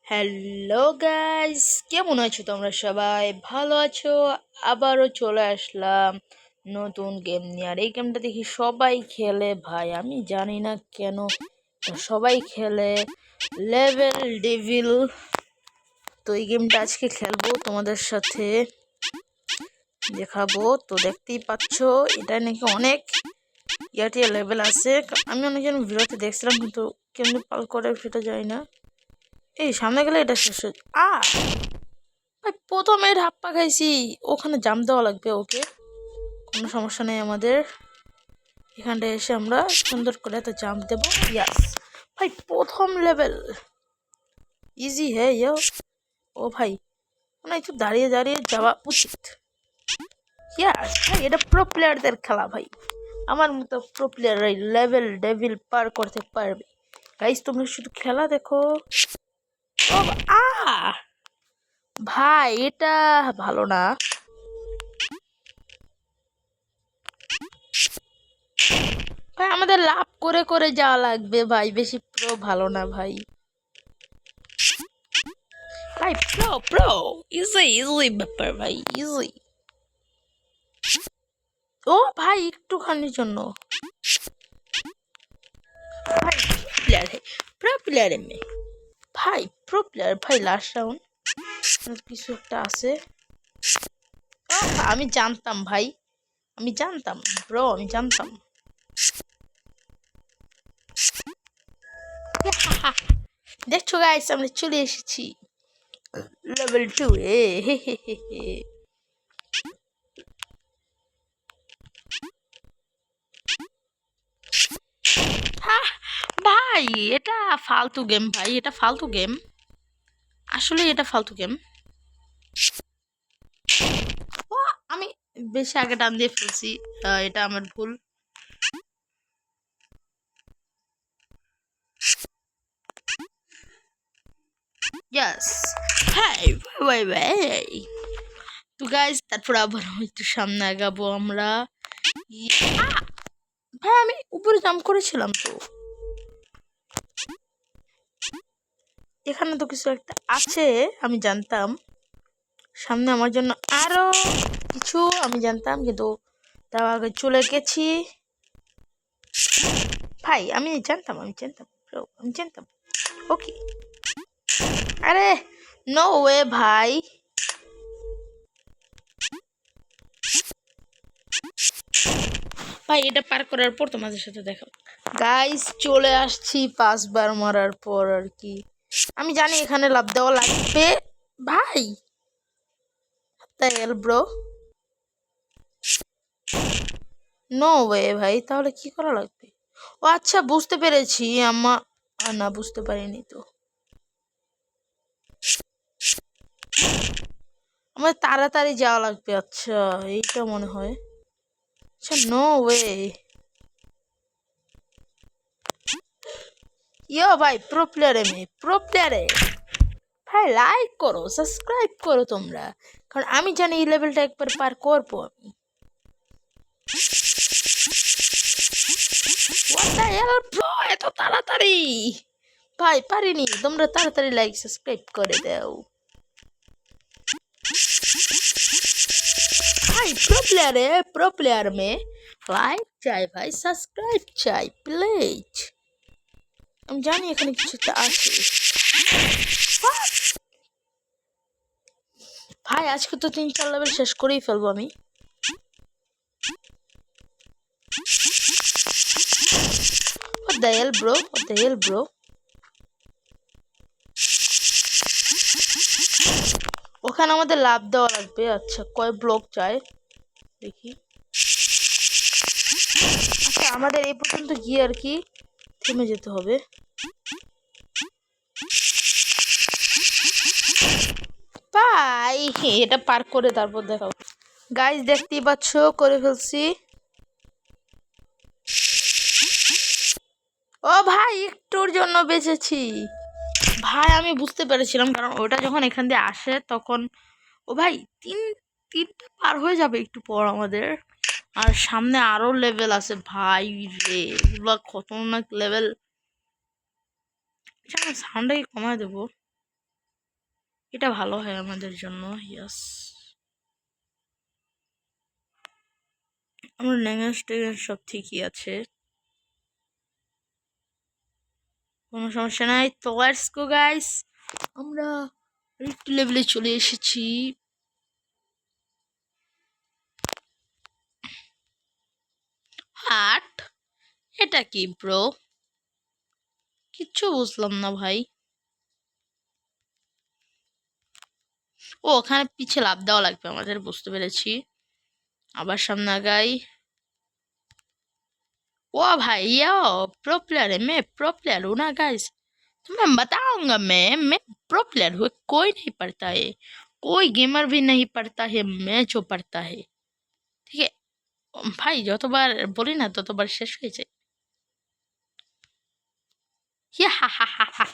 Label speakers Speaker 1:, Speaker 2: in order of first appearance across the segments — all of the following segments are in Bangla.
Speaker 1: হ্যালো গাইস, কেমন আছো তোমরা? সবাই ভালো আছো? আবারও চলে আসলাম নতুন গেম নিয়ে। আর এই গেমটা দেখি সবাই খেলে ভাই, আমি জানি না কেন সবাই খেলে। Level devil. তো এই গেমটা আজকে খেলবো তোমাদের সাথে, দেখাবো। তো দেখতেই পাচ্ছ এটা নাকি অনেক ইয়াটিয়া লেভেল আছে। আমি অনেকজন ভিডিওতে দেখছিলাম, কিন্তু কেমনি পাল করে সেটা যায় না। এই সামনে গেলে এটা শেষ ভাই, প্রথমে ধাপ্পা খাইছি। ওখানে জাম দেওয়া লাগবে, ওকে, কোনো সমস্যা নেই আমাদের। এখানটা এসে আমরা সুন্দর করে এত জাম্প দেবো। ইয়াস ভাই, প্রথম লেভেল ইজি হে ইয়ো। ও ভাই, মানে একটু দাঁড়িয়ে দাঁড়িয়ে যাওয়া উচিত। ইয়াস ভাই, এটা প্রো প্লেয়ারদের খেলা ভাই। আমার মতো প্রো প্লেয়াররাই লেভেল ডেভিল পার করতে পারবে। গাইস, তোমরা শুধু খেলা দেখো। ও আ ভাই, এটা ভালো না ভাই, আমাদের লাভ করে করে যাওয়া লাগবে ভাই, বেশি প্রো ভালো না ভাই। ভাই প্রো প্রো ইজি ইজি ব্যাপার ভাই, ইজি। ও ভাই, একটুখানির জন্য ভাই প্লেয়ার হে, প্রো প্লেয়ার এমনি ভাই, প্রো প্লেয়ার ভাই। লাস্ট রাউন্ড কিছু একটা আছে। আমি জানতাম ভাই, আমি জানতাম ব্রো, আমি জানতাম। দেখছো গাইস, আমরা চলে এসেছি লেভেল 2 এ। হে হে হে হে। ভাই এটা ফালতু গেম ভাই, এটা ফালতু গেম, আসলে এটা ফালতু গেম। আমি বেশি আগে টান দিয়ে ফেলছি, এটা আমার ভুল। ইয়াস, হ্যাঁ ভাই ভাই। তো গাইস, তারপর আবার একটু সামনে আগাবো আমরা। ভাই আমি উপরে জাম্প করেছিলাম তো। এখানে তো কিছু একটা আছে, আমি জানতাম। সামনে আমার জন্য আরো কিছু আমি জানতাম, কিন্তু তার আগে চলে গেছি ভাই। আমি জানতাম, আমি জানতাম bro, আমি জানতাম। ওকে, আরে নো ওয়ে ভাই। ভাই এটা পার করার পর তোমাদের সাথে দেখা। গাইস চলে আসছি 5 বার মারার পর আর কি। আমি জানি এখানে লাভ দেওয়া লাগবে ভাই। তাই ব্রো, নো ওয়ে ভাই, তাহলে কি করা লাগবে? ও আচ্ছা, বুঝতে পেরেছি। না, বুঝতে পারিনি তো। আমার তাড়াতাড়ি যাওয়া লাগবে, আচ্ছা এইটা মনে হয়। আচ্ছা, নো ওয়ে। ইয়ো ভাই, প্রো প্লেয়ারে প্রো প্লেয়ারে ভাই, লাইক করো, সাবস্ক্রাইব করো তোমরা, কারণ আমি জানি এই লেভেলটা একবার পার করবো আমি। What the hell bro, এত তাড়াতাড়ি ভাই পারিনি। তোমরা তাড়াতাড়ি লাইক সাবস্ক্রাইব করে দাও ভাই। প্রো প্লেয়ার মে লাইক চাই ভাই, সাবস্ক্রাইব চাই প্লিজ। আমি জানি এখানে কিছু একটা আছে ভাই। আজকে তো 3-4 লেভেল শেষ করেই ফেলবো আমি। What the hell bro, what the hell bro। ওখানে আমাদের লাভ দেওয়া লাগবে। আচ্ছা, কয় ব্লক চাই দেখি। আচ্ছা, আমাদের এই পর্যন্ত গিয়ে আর কি থেমে যেতে হবে। ভাই এটা পার করে তারপর দেখাও। গাইস দেখতেই পাচ্ছ, করে ফেলছি। ও ভাই, একটুর জন্য বেঁচেছি ভাই। আমি বুঝতে পেরেছিলাম, কারণ ওটা যখন এখান দিয়ে আসে তখন ও ভাই তিনটা পার হয়ে যাবে একটু পর আমাদের। আর সামনে আরো লেভেল আছে ভাই রে, এগুলো খতরনাক লেভেল। সাউন্ডটাকে কমায় দেবো। এটা ভালো হয় আমাদের জন্য। ইয়াস, আমার ল্যাঙ্গুয়েজ ট্যাঙ্গুয়েজ সব ঠিকই আছে, কোনো সমস্যা নাই। তো লেটস গো গাইস, আমরা একটু লেভেলে চলে এসেছি। হাট, এটা কি ব্রো? কিচ্ছু বুঝলাম না ভাই। ও, ওখানে পিছে লাফ দেওয়া লাগবে আমাদের, বুঝতে পেরেছি। আবার সামনে আগাই। ओ भाई यो, प्रो प्लेयर है, मैं प्रो प्लेयर हूँ ना गाइस। तो मैं बताऊंगा, मैं प्रो प्लेयर हूँ, कोई नहीं पढ़ता है, कोई गेमर भी नहीं पढ़ता है, मैं जो पढ़ता है। ठीक है भाई, যতবার বলি না ততবার শেষ হয়ে যায়। ये हा हा हा हा,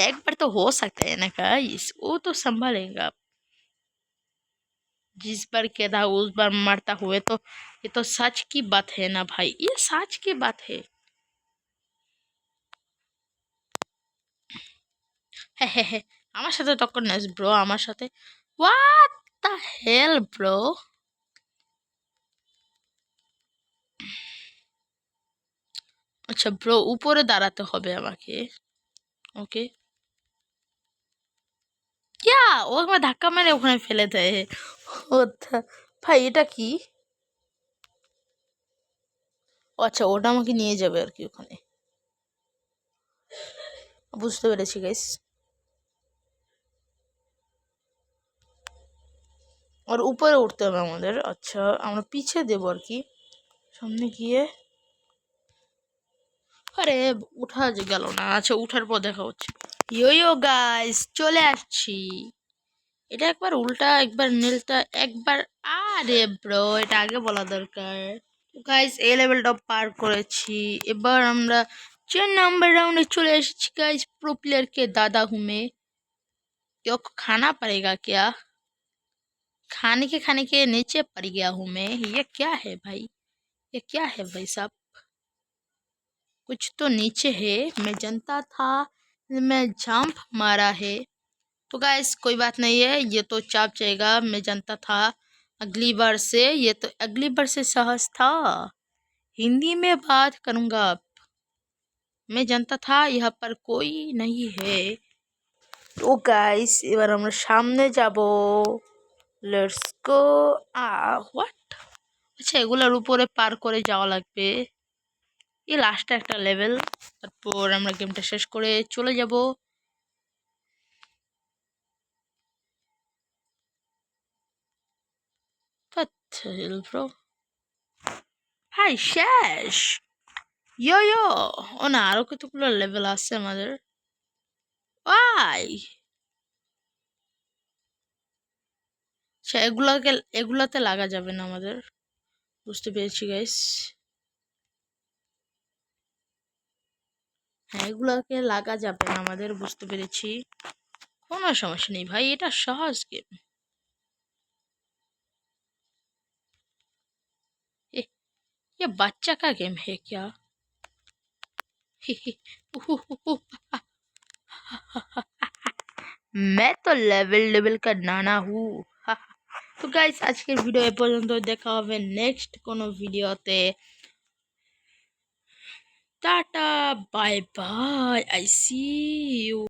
Speaker 1: एक बार तो हो सकता है ना गाइस, वो तो संभालेगा। जिस बार कहता उस बार मरता हुए, तो ये तो सच की बात है ना भाई, ये सच की बात है। হ্যাঁ হ্যাঁ হ্যাঁ, আমার সাথে টক্কর নিস ব্রো, আমার সাথে। What the hell bro? আচ্ছা ব্রো, উপরে দাঁড়াতে হবে আমাকে। ওকে, ইয়া, ও আমায় ধাক্কা মেরে ওখানে ফেলে দেয়। ও ভাই, এটা কি? ও আচ্ছা, ওটা আমাকে নিয়ে যাবে আর কি ওখানে, বুঝতে পেরেছি গাইস। আর উপরে উঠতে হবে আমাদের। আচ্ছা, আমরা পিছে দেবো আর কি, সামনে গিয়ে। আরে, উঠা যে গেল না। আচ্ছা, উঠার পর দেখা হচ্ছে। ইয়ো ইয়ো গাইস, চলে আসছি। এটা একবার উল্টা, একবার নীলটা, একবার। আরে ব্রো, এটা আগে বলা দরকার। গাইস, এ লেভেলটা পার করেছি। এবার আমরা 4 नंबर राउंडে চলে এসেছি गाइस। प्रो प्लेयर के दादा हूँ मैं। क्यों, खाना पड़ेगा क्या? खाने के नीचे पड़ गया हूँ मैं। ये क्या है भाई, ये क्या है भाई साहब? कुछ तो नीचे है, मैं जानता था, मैं जंप मारा है। तो गाइस कोई बात नहीं है, ये तो चाप जाएगा, मैं जानता था अगली बार से। ये तो अगली बार से सहज था, हिंदी में बात करूंगा अब। मैं जानता था यहाँ पर कोई नहीं है। তো গাইস, এবার আমরা সামনে যাব। Let's go. হোয়াট? আচ্ছা, এগুলোর উপরে পার করে যাওয়া লাগবে। এই লাস্টে একটা লেভেল, তারপর আমরা গেমটা শেষ করে চলে যাব। What the hell, bro? ভাই শেষ। ইয়ো ইয়ো, ও না, আরো কতগুলো লেভেল আছে আমাদের। ওয়াই, আচ্ছা, এগুলাতে লাগা যাবে না আমাদের, বুঝতে পেরেছি গাইস। হ্যাঁ, এগুলাকে লাগা যাবে না আমাদের, বুঝতে পেরেছি। কোনো সমস্যা নেই ভাই, এটা সহজ গেম। ये बच्चा का गेम है क्या? मैं तो लेवल लेवल का नाना हूँ। তো গাইস, আজকের ভিডিও এ পর্যন্ত। দেখা হবে নেক্সট কোনো ভিডিওতে। Tata, bye bye, I see you.